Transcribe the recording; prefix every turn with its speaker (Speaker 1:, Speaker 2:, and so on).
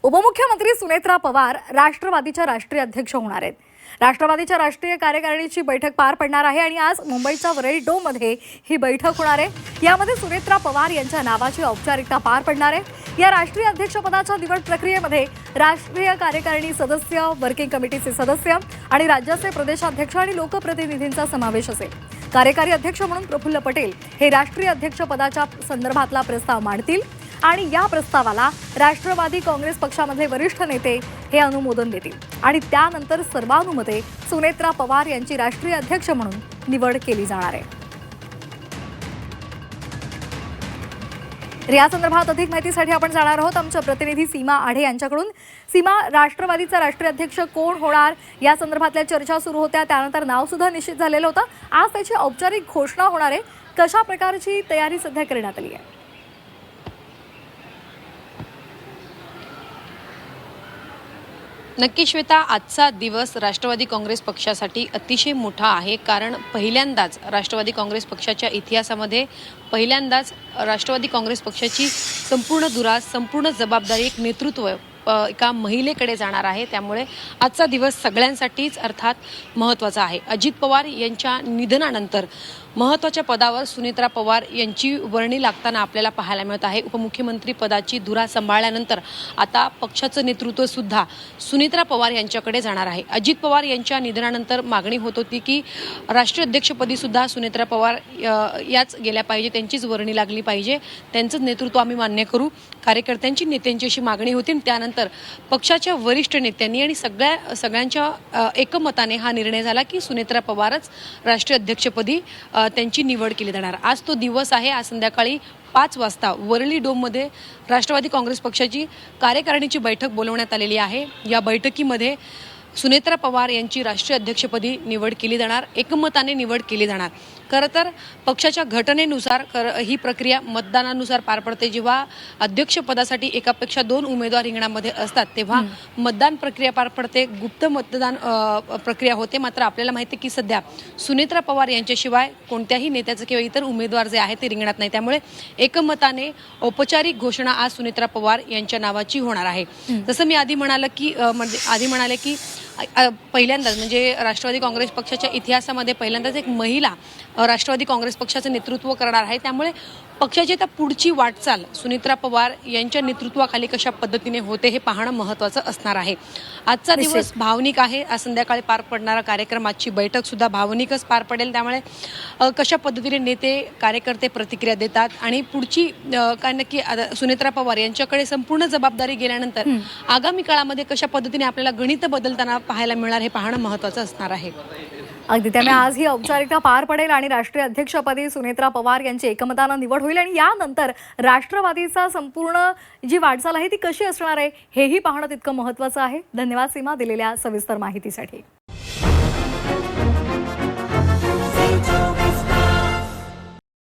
Speaker 1: उपमुख्यमंत्री सुनेत्रा पवार राष्ट्रवादीच्या राष्ट्रीय अध्यक्ष होणार आहेत। राष्ट्रवादीच्या राष्ट्रीय कार्यकारिणीची बैठक पार पडणार आहे आणि आज मुंबईच्या वरळी डोममध्ये ही बैठक होणार आहे। यामध्ये सुनेत्रा पवार यांच्या नावाची औपचारिकता पार पडणार आहे। या राष्ट्रीय अध्यक्षपदाच्या निवड प्रक्रियेमध्ये राष्ट्रीय कार्यकारिणी सदस्य, वर्किंग कमिटीचे सदस्य आणि राज्याचे प्रदेशाध्यक्ष आणि लोकप्रतिनिधींचा समावेश असेल। कार्यकारी अध्यक्ष म्हणून प्रफुल्ल पटेल हे राष्ट्रीय अध्यक्षपदाच्या संदर्भातला प्रस्ताव मांडतील आणि या प्रस्तावाला राष्ट्रवादी काँग्रेस पक्षामधले वरिष्ठ नेते हे अनुमोदन देतील आणि त्यानंतर सर्वानुमते सुनेत्रा पवार यांची राष्ट्रीय अध्यक्ष म्हणून निवड केली जाणार आहे। या संदर्भात अधिक माहितीसाठी आपण जाणार आहोत आमच्या प्रतिनिधी सीमा आढे यांच्याकडून। सीमा, राष्ट्रवादीचा राष्ट्रीय अध्यक्ष कोण होणार या संदर्भातल्या चर्चा सुरू होत्या, त्यानंतर नाव सुद्धा निश्चित झालेलं होतं। आज त्याची औपचारिक घोषणा होणार आहे। कशा प्रकारची तयारी सध्या करण्यात आली आहे?
Speaker 2: नक्की श्वेता, आजचा दिवस राष्ट्रवादी काँग्रेस पक्षासाठी अतिशय मोठा आहे, कारण पहिल्यांदाच राष्ट्रवादी काँग्रेस पक्षाच्या इतिहासामध्ये पहिल्यांदाच राष्ट्रवादी काँग्रेस पक्षाची संपूर्ण धुरा, संपूर्ण जबाबदारी, एक नेतृत्व एका महिलेकडे जाणार आहे। त्यामुळे आजचा दिवस सगळ्यांसाठीच अर्थात महत्त्वाचा आहे। अजित पवार यांच्या निधनानंतर महत्त्वाच्या पदावर सुनेत्रा पवार यांची वर्णी लागताना आपल्याला पाहायला मिळत आहे। उपमुख्यमंत्री पदाची धुरा सांभाळल्यानंतर आता पक्षाचं नेतृत्व सुद्धा सुनेत्रा पवार यांच्याकडे जाणार आहे। अजित पवार यांच्या निधनानंतर मागणी होत होती की राष्ट्रीय अध्यक्षपदी सुद्धा सुनेत्रा पवार याच गेल्या पाहिजे, त्यांचीच वर्णी लागली पाहिजे, त्यांचंच नेतृत्व आम्ही मान्य करू, कार्यकर्त्यांची, नेत्यांची अशी मागणी होती। त्यानंतर पक्षाच्या वरिष्ठ नेत्यांनी आणि सगळ्यांच्या एकमताने हा निर्णय झाला की सुनेत्रा पवारच राष्ट्रीय अध्यक्षपदी त्यांची निवड केली जाणार। आज तो दिवस आहे। आज संध्याकाळी 5 वाजता वरळी डोममध्ये राष्ट्रवादी काँग्रेस पक्षाची कार्यकारिणीची बैठक बोलवण्यात आलेली आहे। या बैठकीमध्ये सुनेत्रा पवार यांची राष्ट्रीय अध्यक्षपदी निवड केली जाणार, एकमताने निवड केली जाणार। खरं तर पक्षाच्या घटनेनुसार ही प्रक्रिया मतदानानुसार पार पडते। जेव्हा अध्यक्षपदासाठी एकापेक्षा 2 उमेदवार रिंगणामध्ये असतात तेव्हा मतदान प्रक्रिया पार पडते, गुप्त मतदान प्रक्रिया होते। मात्र आपल्याला माहिती आहे की सध्या सुनेत्रा पवार यांच्याशिवाय कोणत्याही नेत्याचं किंवा इतर उमेदवार जे आहेत ते रिंगणात नाही, त्यामुळे एकमताने औपचारिक घोषणा आज सुनेत्रा पवार यांच्या नावाची होणार आहे। जसं मी आधी म्हणाले की पहिल्यांदाच म्हणजे राष्ट्रवादी काँग्रेस पक्षाच्या इतिहासामध्ये पहिल्यांदाच एक महिला राष्ट्रवादी काँग्रेस पक्षाचं नेतृत्व करणार आहे। त्यामुळे पक्षाची आता पुढची वाटचाल सुनेत्रा पवार यांच्या नेतृत्वाखाली कशा पद्धतीने होते हे पाहणं महत्त्वाचं असणार आहे। आजचा दिवस भावनिक आहे। आज संध्याकाळी पार पडणारा कार्यक्रम, आजची बैठक सुद्धा भावनिकच पार पडेल। त्यामुळे कशा पद्धतीने नेते, कार्यकर्ते प्रतिक्रिया देतात आणि पुढची काय नक्की सुनेत्रा पवार यांच्याकडे संपूर्ण जबाबदारी गेल्यानंतर आगामी काळामध्ये कशा पद्धतीने आपल्याला गणित बदलताना पाहायला मिळणार हे पाहणं महत्त्वाचं असणार आहे।
Speaker 1: अगदी, त्यामुळे आज ही औपचारिकता पार पडेल आणि राष्ट्रीय अध्यक्षपदी सुनेत्रा पवार यांची एकमतानं निवड होईल आणि यानंतर राष्ट्रवादीचा संपूर्ण जी वाटचाल आहे ती कशी असणार आहे हेही पाहणं तितकं महत्त्वाचं आहे। धन्यवाद सीमा, दिलेल्या सविस्तर माहितीसाठी।